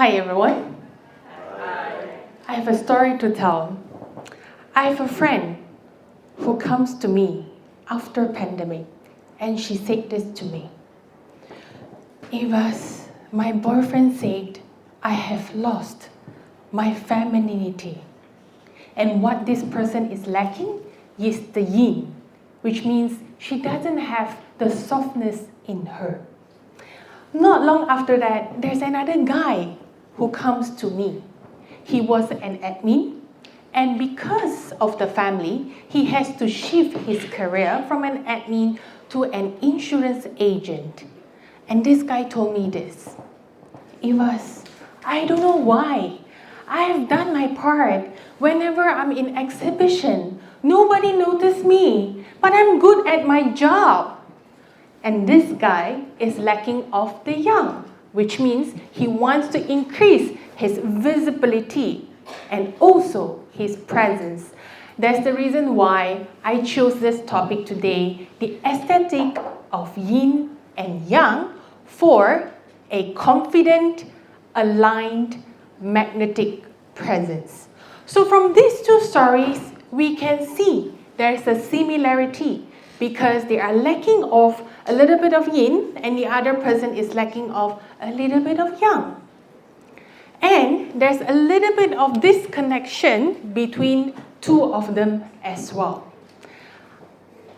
Hi everyone. I have a story to tell. I have a friend who comes to me after pandemic and she said this to me. Evas, my boyfriend said I have lost my femininity. And what this person is lacking is the yin, which means she doesn't have the softness in her. Not long after that, there's another guy who comes to me. He was an admin, and because of the family, he has to shift his career from an admin to an insurance agent. And this guy told me this. Evas, I don't know why. I have done my part. Whenever I'm in exhibition, nobody noticed me, but I'm good at my job. And this guy is lacking of the yang, which means he wants to increase his visibility and also his presence. That's the reason why I chose this topic today, the aesthetic of yin and yang for a confident, aligned, magnetic presence. So from these two stories, we can see there's a similarity because they are lacking of a little bit of yin and the other person is lacking of a little bit of yang. And there's a little bit of disconnection between two of them as well.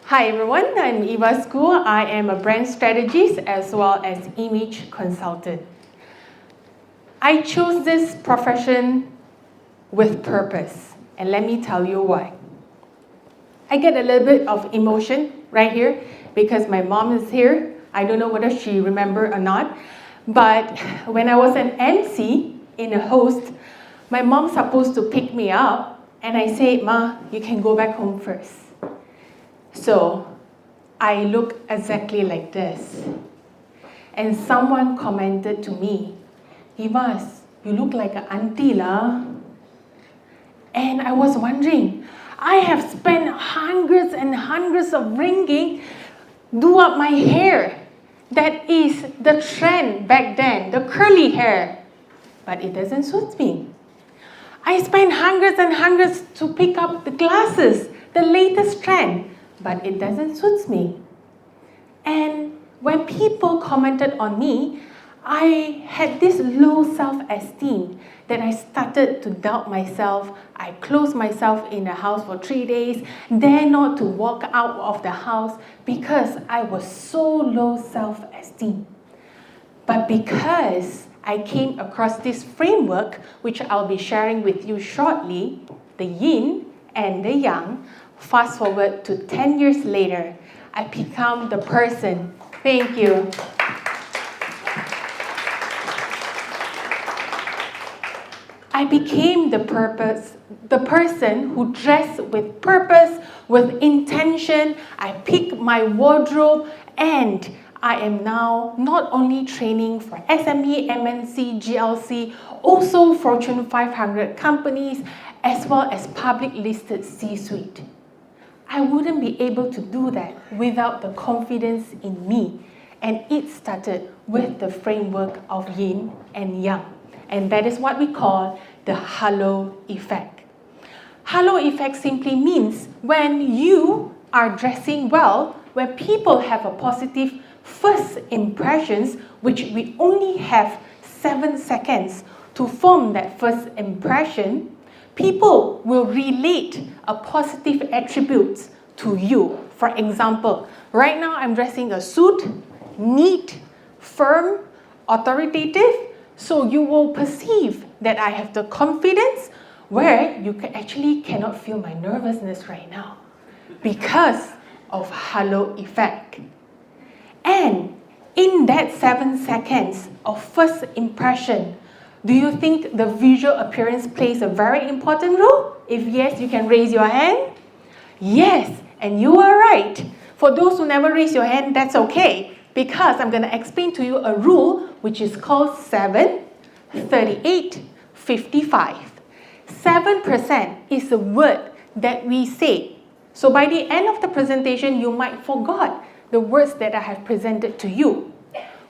Hi everyone, I'm Evas Khoo. I am a brand strategist as well as image consultant. I chose this profession with purpose, and let me tell you why. I get a little bit of emotion right here because my mom is here. I don't know whether she remembers or not, but when I was an MC in a host, my mom's supposed to pick me up, and I say, Ma, you can go back home first. So I look exactly like this. And someone commented to me, Evas, you look like an auntie lah. And I was wondering, I have spent hundreds and hundreds of ringgit do up my hair. That is the trend back then, the curly hair. But it doesn't suit me. I spent hundreds and hundreds to pick up the glasses, the latest trend, but it doesn't suit me. And when people commented on me, I had this low self-esteem that I started to doubt myself. I closed myself in the house for 3 days, dare not to walk out of the house because I was so low self-esteem. But because I came across this framework, which I'll be sharing with you shortly, the yin and the yang, fast forward to 10 years later, I become the person. Thank you. I became the person who dressed with purpose, with intention. I picked my wardrobe, and I am now not only training for SME, MNC, GLC, also Fortune 500 companies, as well as public listed C-suite. I wouldn't be able to do that without the confidence in me. And it started with the framework of yin and yang. And that is what we call the halo effect. Halo effect simply means when you are dressing well, where people have a positive first impressions, which we only have 7 seconds to form that first impression, people will relate a positive attributes to you. For example, right now I'm dressing a suit, neat, firm, authoritative, so you will perceive that I have the confidence where you actually cannot feel my nervousness right now because of halo effect. And in that 7 seconds of first impression, do you think the visual appearance plays a very important role? If yes, you can raise your hand. Yes, and you are right. For those who never raise your hand, that's okay, because I'm going to explain to you a rule which is called 7, 38, 55. 7% is a word that we say. So by the end of the presentation, you might forgot the words that I have presented to you.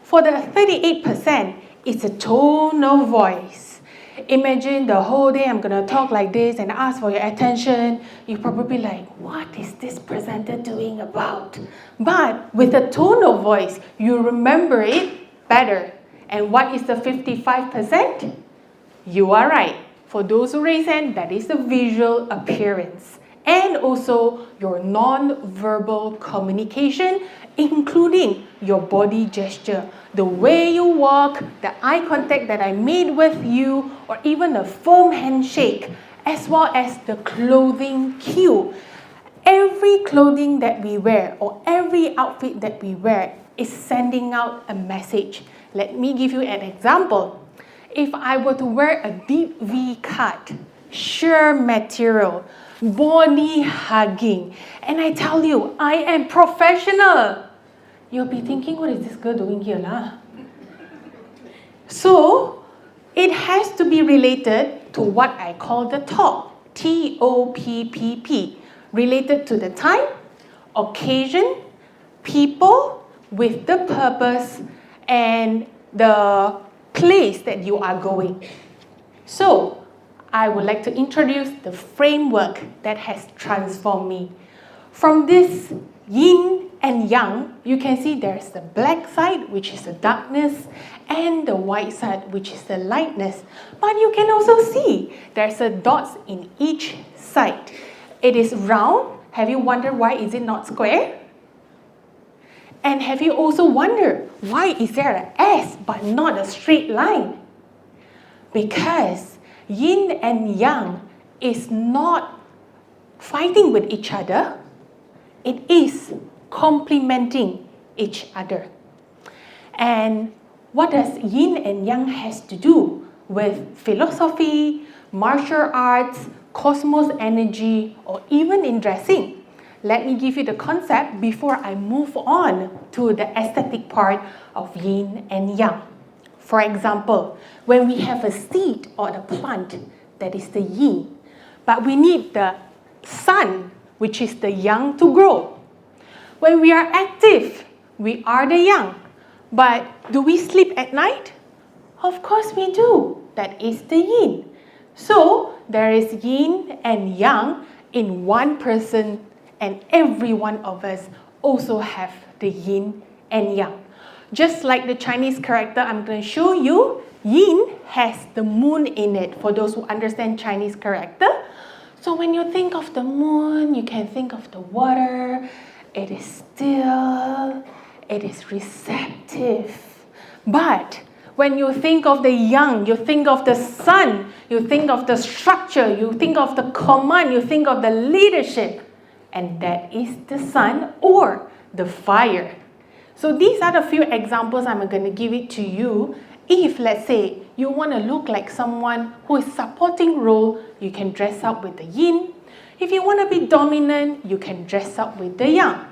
For the 38%, it's a tone of voice. Imagine the whole day I'm going to talk like this and ask for your attention. You're probably like, what is this presenter doing about? But with a tone of voice, you remember it better. And what is the 55%? You are right. For those who raise hand, that is the visual appearance. And also your non-verbal communication, including your body gesture, the way you walk, the eye contact that I made with you, or even a firm handshake, as well as the clothing cue. Every clothing that we wear or every outfit that we wear is sending out a message. Let me give you an example. If I were to wear a deep V cut, sheer material, body hugging, and I tell you, I am professional, you'll be thinking, what is this girl doing here lah? So, it has to be related to what I call the TOPP, T-O-P-P-P, related to the time, occasion, people, with the purpose, and the place that you are going. So, I would like to introduce the framework that has transformed me. From this yin and yang, you can see there's the black side, which is the darkness, and the white side, which is the lightness. But you can also see there's a dots in each side. It is round. Have you wondered why is it not square? And have you also wondered why is there an S but not a straight line? Because yin and yang is not fighting with each other. It is complementing each other. And what does yin and yang has to do with philosophy, martial arts, cosmos energy, or even in dressing? Let me give you the concept before I move on to the aesthetic part of yin and yang. For example, when we have a seed or a plant, that is the yin. But we need the sun, which is the yang, to grow. When we are active, we are the yang. But do we sleep at night? Of course we do. That is the yin. So, there is yin and yang in one person, and every one of us also have the yin and yang. Just like the Chinese character I'm going to show you, yin has the moon in it, for those who understand Chinese character. So when you think of the moon, you can think of the water. It is still, it is receptive. But when you think of the yang, you think of the sun, you think of the structure, you think of the command, you think of the leadership. And that is the sun or the fire. So these are the few examples I'm going to give it to you. If, let's say, you want to look like someone who is supporting role, you can dress up with the yin. If you want to be dominant, you can dress up with the yang.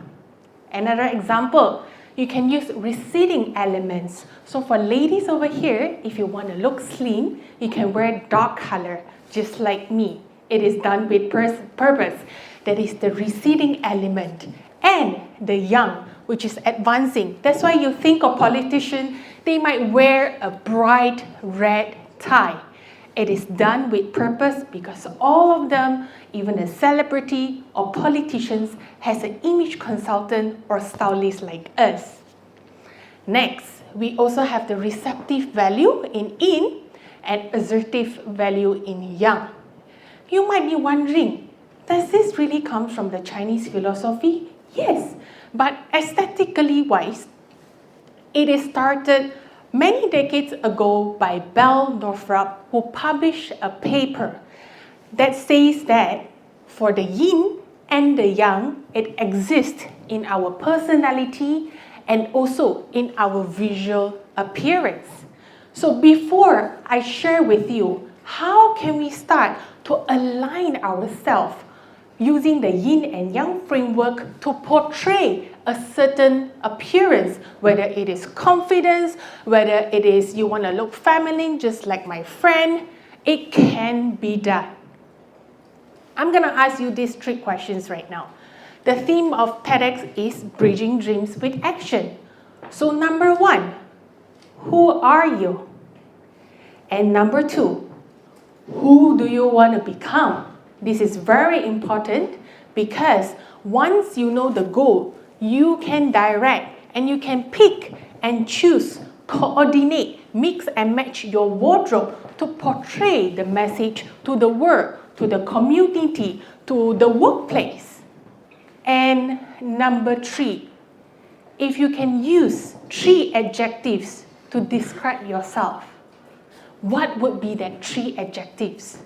Another example, you can use receding elements. So for ladies over here, if you want to look slim, you can wear dark color, just like me. It is done with purpose. That is the receding element. And the yang, which is advancing. That's why you think of politicians, they might wear a bright red tie. It is done with purpose because all of them, even a celebrity or politicians, has an image consultant or stylist like us. Next, we also have the receptive value in yin and assertive value in yang. You might be wondering, does this really come from the Chinese philosophy? Yes, but aesthetically wise, it is started many decades ago by Bell Northrop, who published a paper that says that for the yin and the yang, it exists in our personality and also in our visual appearance. So before I share with you, how can we start to align ourselves using the yin and yang framework to portray a certain appearance, whether it is confidence, whether it is you want to look feminine just like my friend, it can be done. I'm going to ask you these 3 questions right now. The theme of TEDx is Bridging Dreams with Action. So number 1, who are you? And number 2, who do you want to become? This is very important because once you know the goal, you can direct and you can pick and choose, coordinate, mix and match your wardrobe to portray the message to the world, to the community, to the workplace. And number 3, if you can use 3 adjectives to describe yourself, what would be that 3 adjectives?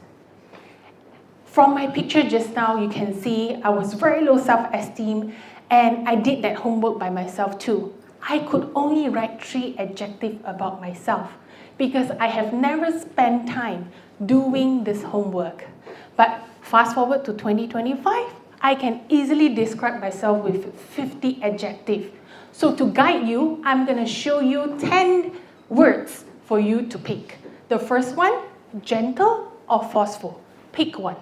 From my picture just now, you can see I was very low self-esteem and I did that homework by myself too. I could only write 3 adjectives about myself because I have never spent time doing this homework. But fast forward to 2025, I can easily describe myself with 50 adjectives. So to guide you, I'm going to show you 10 words for you to pick. The first one, gentle or forceful. Pick one.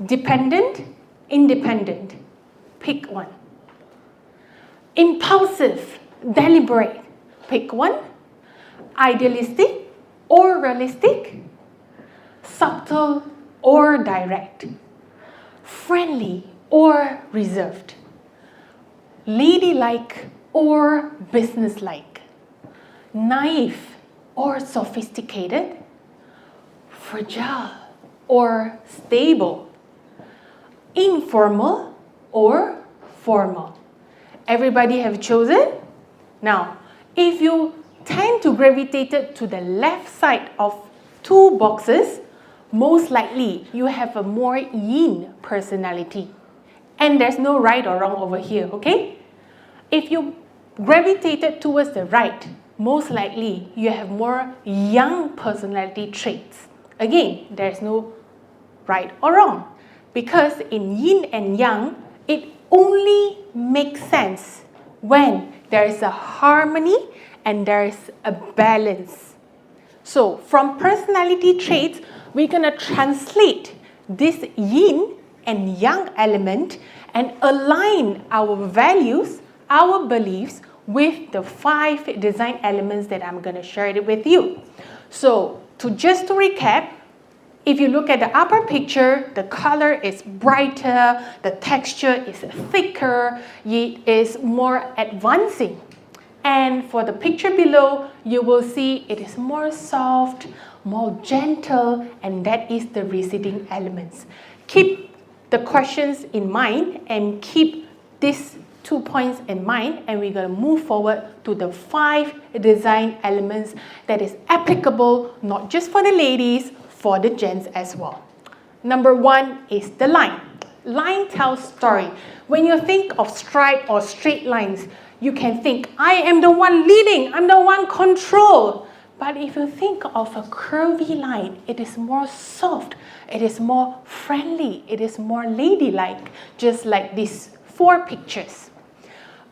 Dependent, independent. Pick one. Impulsive, deliberate. Pick one. Idealistic or realistic. Subtle or direct. Friendly or reserved. Ladylike or businesslike. Naive or sophisticated. Fragile or stable. Informal or formal. Everybody have chosen? Now, if you tend to gravitate to the left side of 2 boxes, most likely you have a more yin personality. And there's no right or wrong over here, okay? If you gravitated towards the right, most likely you have more yang personality traits. Again, there's no right or wrong. Because in yin and yang, it only makes sense when there is a harmony and there is a balance. So from personality traits, we're going to translate this yin and yang element and align our values, our beliefs with the 5 design elements that I'm going to share it with you. So just to recap, if you look at the upper picture, the color is brighter, the texture is thicker, it is more advancing. And for the picture below, you will see it is more soft, more gentle, and that is the receding elements. Keep the questions in mind and keep these 2 points in mind, and we're going to move forward to the 5 design elements that is applicable not just for the ladies, for the gents as well. Number 1 is the line. Line tells story. When you think of stripe or straight lines, you can think, I am the one leading, I'm the one control. But if you think of a curvy line, it is more soft, it is more friendly, it is more ladylike, just like these 4 pictures.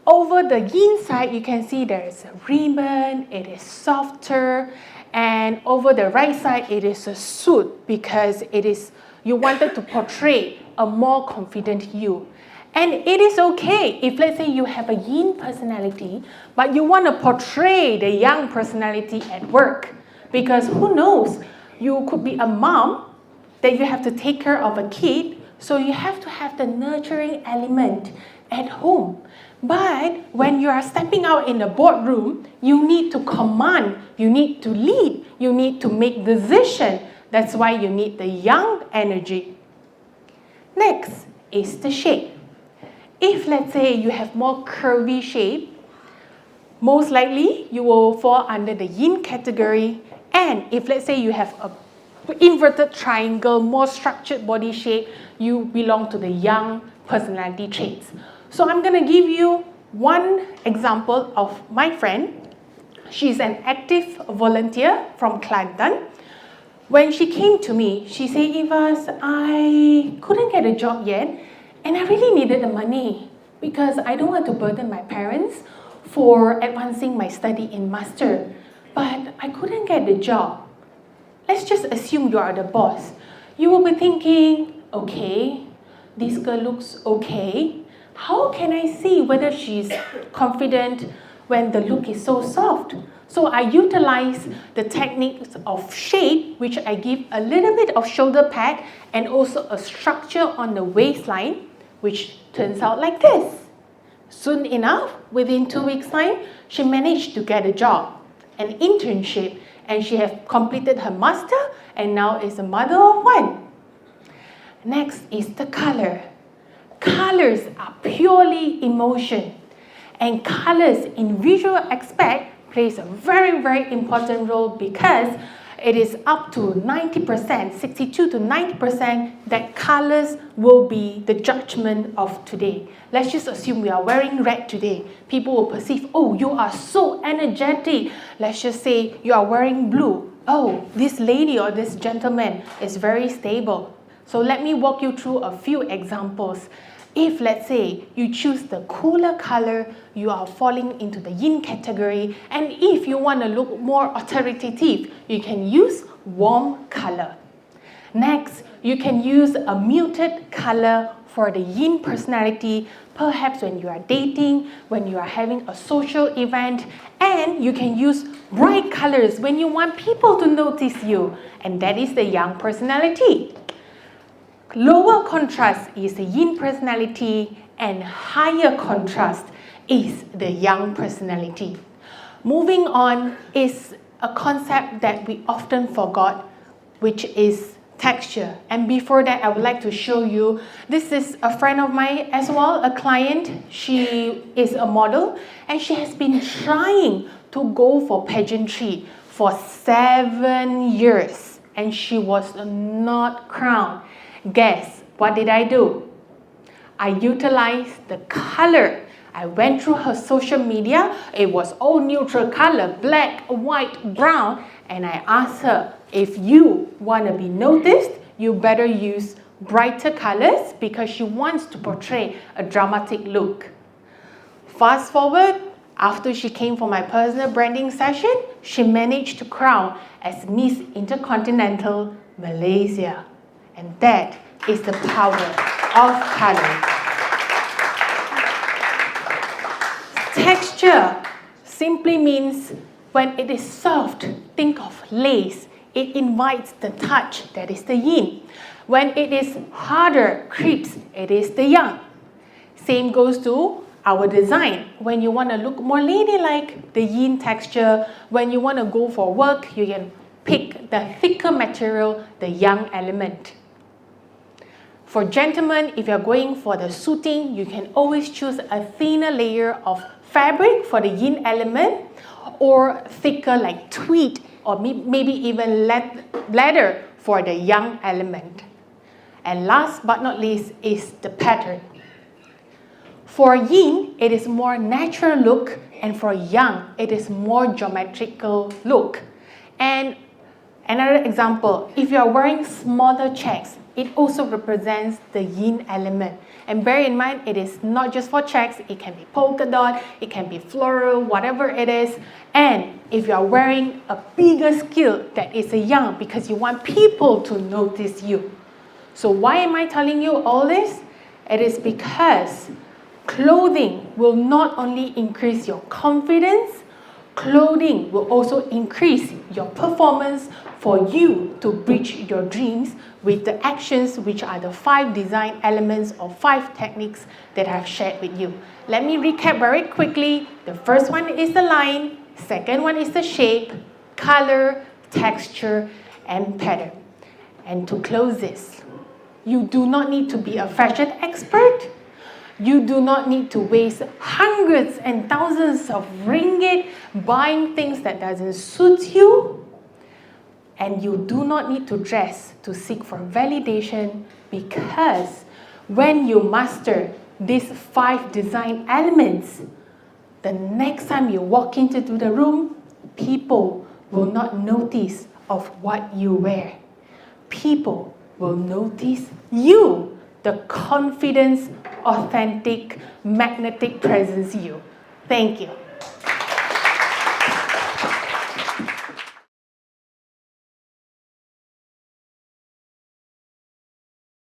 Over the yin side, you can see there is a ribbon, it is softer, and over the right side, it is a suit because you wanted to portray a more confident you. And it is okay if, let's say, you have a yin personality, but you want to portray the yang personality at work. Because who knows, you could be a mom that you have to take care of a kid, so you have to have the nurturing element at home. But when you are stepping out in the boardroom, you need to command, you need to lead, you need to make decision. That's why you need the yang energy. Next is the shape. If, let's say, you have more curvy shape, most likely you will fall under the yin category. And if, let's say, you have a inverted triangle, more structured body shape, you belong to the yang personality traits. So I'm going to give you one example of my friend. She's an active volunteer from Kelantan. When she came to me, she said, Evas, I couldn't get a job yet, and I really needed the money because I don't want to burden my parents for advancing my study in master. But I couldn't get the job. Let's just assume you are the boss. You will be thinking, okay, this girl looks okay. How can I see whether she's confident when the look is so soft. So I utilize the techniques of shape, which I give a little bit of shoulder pad and also a structure on the waistline, which turns out like this. Soon enough, within 2 weeks' time, she managed to get a job, an internship, and she has completed her master and now is a mother of one. Next is the color. Colors are purely emotion, and colors in visual aspect plays a very, very important role because it is up to 90%, 62 to 90% that colors will be the judgment of today. Let's just assume we are wearing red today. People will perceive, oh, you are so energetic. Let's just say you are wearing blue. Oh, this lady or this gentleman is very stable. So let me walk you through a few examples. If, let's say, you choose the cooler color, you are falling into the yin category. And if you want to look more authoritative, you can use warm color. Next, you can use a muted color for the yin personality, perhaps when you are dating, when you are having a social event. And you can use bright colors when you want people to notice you. And that is the yang personality. Lower contrast is the yin personality and higher contrast is the yang personality. Moving on is a concept that we often forgot, which is texture. And before that, I would like to show you, this is a friend of mine as well, a client. She is a model and she has been trying to go for pageantry for 7 years and she was not crowned. Guess what did I do? I utilized the color. I went through her social media. It was all neutral color, black, white, brown. And I asked her, if you want to be noticed, you better use brighter colors because she wants to portray a dramatic look. Fast forward, after she came for my personal branding session, she managed to crown as Miss Intercontinental Malaysia. And that is the power of color. Texture simply means when it is soft, think of lace. It invites the touch, that is the yin. When it is harder, creeps, it is the yang. Same goes to our design. When you want to look more ladylike, the yin texture. When you want to go for work, you can pick the thicker material, the yang element. For gentlemen, if you're going for the suiting, you can always choose a thinner layer of fabric for the yin element or thicker like tweed or maybe even leather for the yang element. And last but not least is the pattern. For yin, it is more natural look, and for yang, it is more geometrical look. And another example, if you are wearing smaller checks, it also represents the yin element. And bear in mind, it is not just for checks, it can be polka dot, it can be floral, whatever it is. And if you are wearing a bigger skill, that is a yang because you want people to notice you. So why am I telling you all this? It is because clothing will not only increase your confidence, clothing will also increase your performance for you to reach your dreams with the actions which are the 5 design elements or 5 techniques that I've shared with you. Let me recap very quickly. The first one is the line, second one is the shape, color, texture, and pattern. And to close this, you do not need to be a fashion expert. You do not need to waste hundreds and thousands of ringgit buying things that doesn't suit you. And you do not need to dress to seek for validation because when you master these 5 design elements, the next time you walk into the room, people will not notice of what you wear. People will notice you, the confidence, authentic, magnetic presence you. Thank you.